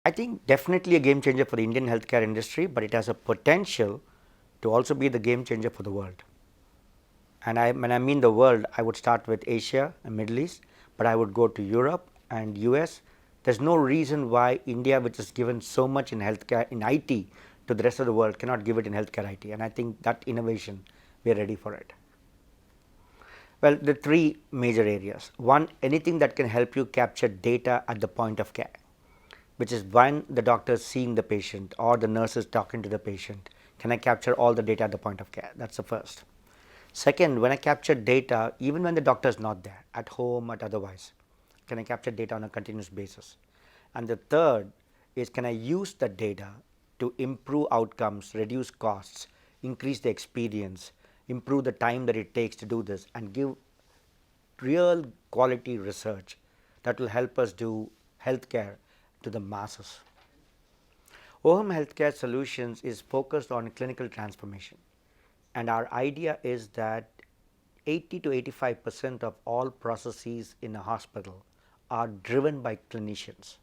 I think definitely a game changer for the Indian healthcare industry, but it has a potential to also be the game changer for the world. And when I mean the world, I would start with Asia and Middle East, but I would go to Europe and US. There's no reason why India, which has given so much in healthcare, in IT, to the rest of the world, cannot give it in healthcare IT. And I think that innovation, we are ready for it. Well, the three major areas. One, anything that can help you capture data at the point of care, which is when the doctor is seeing the patient or the nurse is talking to the patient. Can I capture all the data at the point of care? That's the first. Second, when I capture data, even when the doctor is not there, at home or otherwise, can I capture data on a continuous basis? And the third is, can I use the data to improve outcomes, reduce costs, increase the experience, improve the time that it takes to do this, and give real quality research that will help us do healthcare to the masses. OHM Healthcare Solutions is focused on clinical transformation, and our idea is that 80 to 85% of all processes in a hospital are driven by clinicians.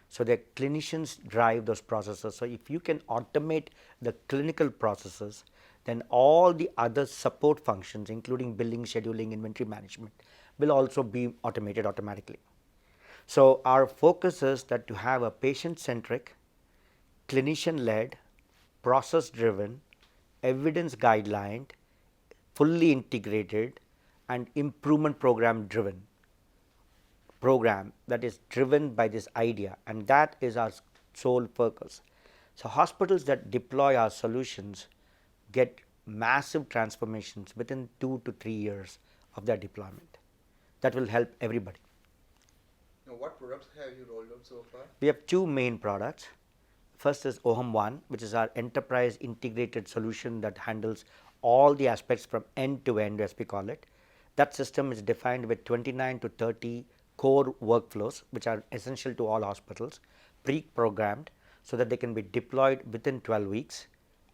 So the clinicians drive those processes. So if you can automate the clinical processes, then all the other support functions, including billing, scheduling, inventory management, will also be automated automatically. So our focus is that to have a patient-centric, clinician-led, process-driven, evidence-guidelined, fully integrated, and improvement program-driven program that is driven by this idea, and that is our sole focus. So hospitals that deploy our solutions get massive transformations within 2 to 3 years of their deployment. That will help everybody. Now, what products have you rolled out so far? We have two main products. First is OHM One, which is our enterprise integrated solution that handles all the aspects from end to end, as we call it. That system is defined with 29 to 30 core workflows, which are essential to all hospitals, pre-programmed so that they can be deployed within 12 weeks,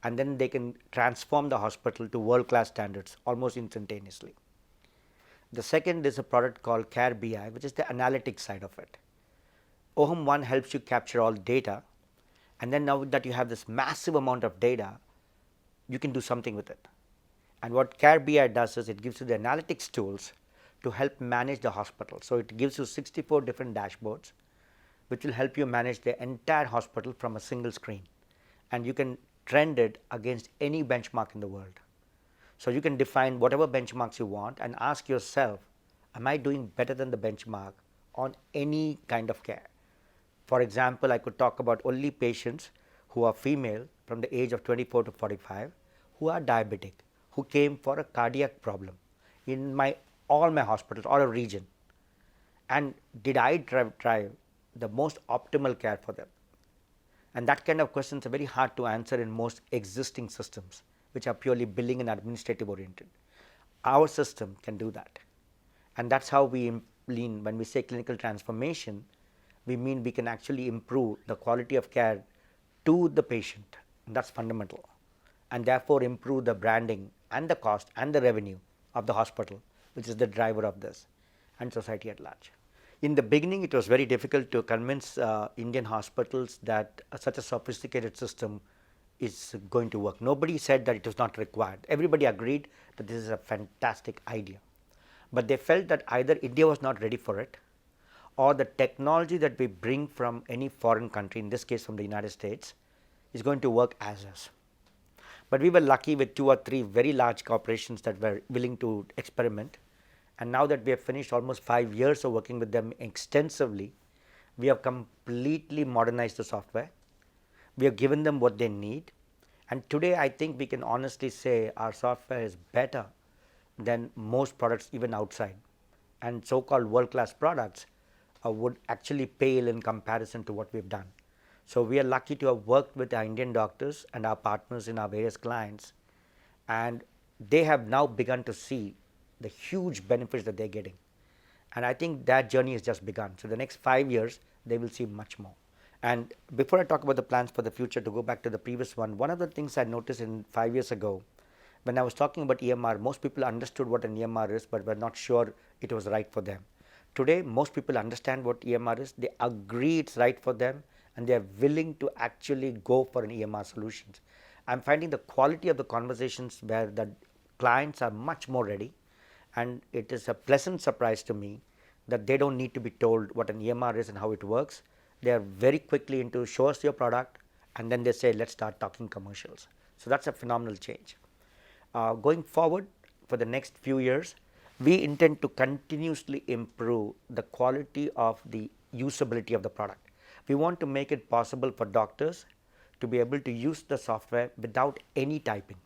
and then they can transform the hospital to world-class standards almost instantaneously. The second is a product called Care BI, which is the analytics side of it. OHM One helps you capture all data, and then now that you have this massive amount of data, you can do something with it. And what Care BI does is it gives you the analytics tools to help manage the hospital. So it gives you 64 different dashboards, which will help you manage the entire hospital from a single screen, and you can trend it against any benchmark in the world. So you can define whatever benchmarks you want and ask yourself, am I doing better than the benchmark on any kind of care? For example, I could talk about only patients who are female from the age of 24 to 45, who are diabetic, who came for a cardiac problem in all my hospitals or a region, and did I drive the most optimal care for them? And that kind of questions are very hard to answer in most existing systems, which are purely billing and administrative oriented. Our system can do that. And that's how we lean. When we say clinical transformation, we mean we can actually improve the quality of care to the patient. And that's fundamental. And therefore improve the branding and the cost and the revenue of the hospital, which is the driver of this, and society at large. In the beginning, it was very difficult to convince Indian hospitals that such a sophisticated system is going to work. Nobody said that it was not required. Everybody agreed that this is a fantastic idea. But they felt that either India was not ready for it, or the technology that we bring from any foreign country, in this case from the United States, is going to work as is. But we were lucky with 2 or 3 very large corporations that were willing to experiment. And now that we have finished almost 5 years of working with them extensively, we have completely modernized the software. We have given them what they need. And today I think we can honestly say our software is better than most products even outside. And so-called world-class products would actually pale in comparison to what we have done. So we are lucky to have worked with our Indian doctors and our partners in our various clients, and they have now begun to see the huge benefits that they're getting. And I think that journey has just begun. So the next 5 years, they will see much more. And before I talk about the plans for the future, to go back to the previous one of the things I noticed in 5 years ago, when I was talking about EMR, most people understood what an EMR is, but were not sure it was right for them. Today, most people understand what EMR is. They agree it's right for them, and they are willing to actually go for an EMR solutions. I'm finding the quality of the conversations where the clients are much more ready, and it is a pleasant surprise to me that they don't need to be told what an EMR is and how it works. They are very quickly into show us your product, and then they say let's start talking commercials. So that's a phenomenal change. Going forward for the next few years, we intend to continuously improve the quality of the usability of the product. We want to make it possible for doctors to be able to use the software without any typing.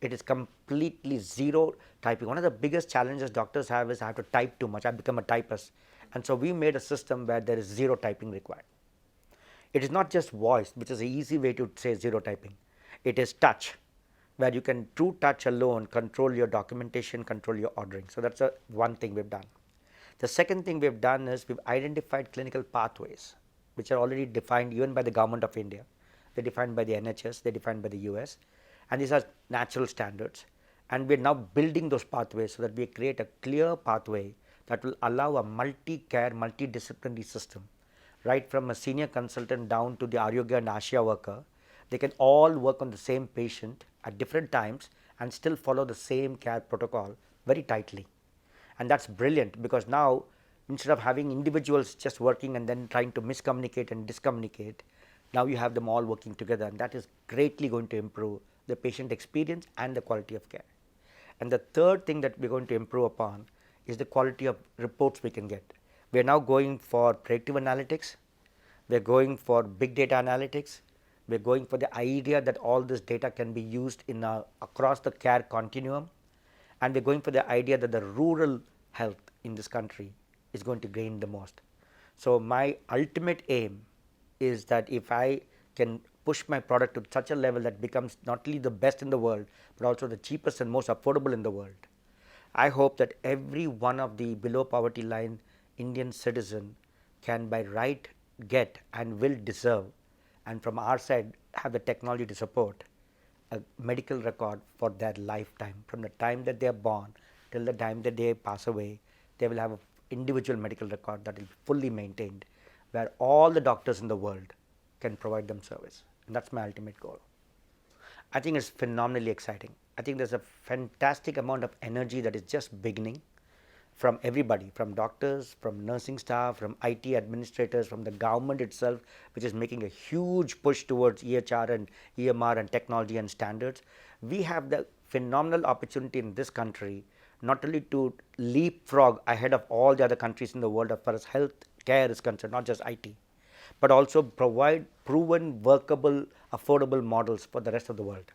It is completely zero typing. One of the biggest challenges doctors have is I have to type too much. I become a typist. And so we made a system where there is zero typing required. It is not just voice, which is an easy way to say zero typing. It is touch, where you can through touch alone control your documentation, control your ordering. So that's one thing we've done. The second thing we've done is we've identified clinical pathways, which are already defined even by the government of India. They're defined by the NHS, they're defined by the US, and these are natural standards. And we're now building those pathways so that we create a clear pathway that will allow a multi-care, multidisciplinary system, right from a senior consultant down to the Arogya and ASHA worker. They can all work on the same patient at different times and still follow the same care protocol very tightly. And that's brilliant, because now instead of having individuals just working and then trying to miscommunicate and discommunicate, now you have them all working together, and that is greatly going to improve the patient experience and the quality of care. And the third thing that we're going to improve upon is the quality of reports we can get. We are now going for predictive analytics, we are going for big data analytics, we are going for the idea that all this data can be used in across the care continuum, and we are going for the idea that the rural health in this country is going to gain the most. So my ultimate aim is that if I can push my product to such a level that becomes not only the best in the world, but also the cheapest and most affordable in the world, I hope that every one of the below poverty line Indian citizen can by right get and will deserve, and from our side have the technology to support a medical record for their lifetime. From the time that they are born till the time that they pass away, they will have an individual medical record that will be fully maintained, where all the doctors in the world can provide them service. And that's my ultimate goal. I think it's phenomenally exciting. I think there's a fantastic amount of energy that is just beginning from everybody, from doctors, from nursing staff, from IT administrators, from the government itself, which is making a huge push towards EHR and EMR and technology and standards. We have the phenomenal opportunity in this country not only to leapfrog ahead of all the other countries in the world as far as health care is concerned, not just IT, but also provide proven, workable, affordable models for the rest of the world.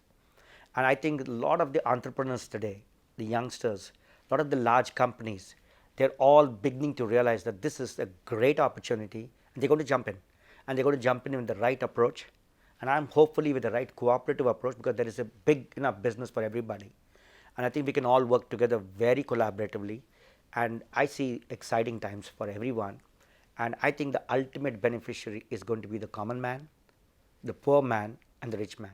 And I think a lot of the entrepreneurs today, the youngsters, a lot of the large companies, they're all beginning to realize that this is a great opportunity, and they're going to jump in. And they're going to jump in with the right approach, and I'm hopefully with the right cooperative approach, because there is a big enough business for everybody. And I think we can all work together very collaboratively, and I see exciting times for everyone. And I think the ultimate beneficiary is going to be the common man, the poor man, and the rich man.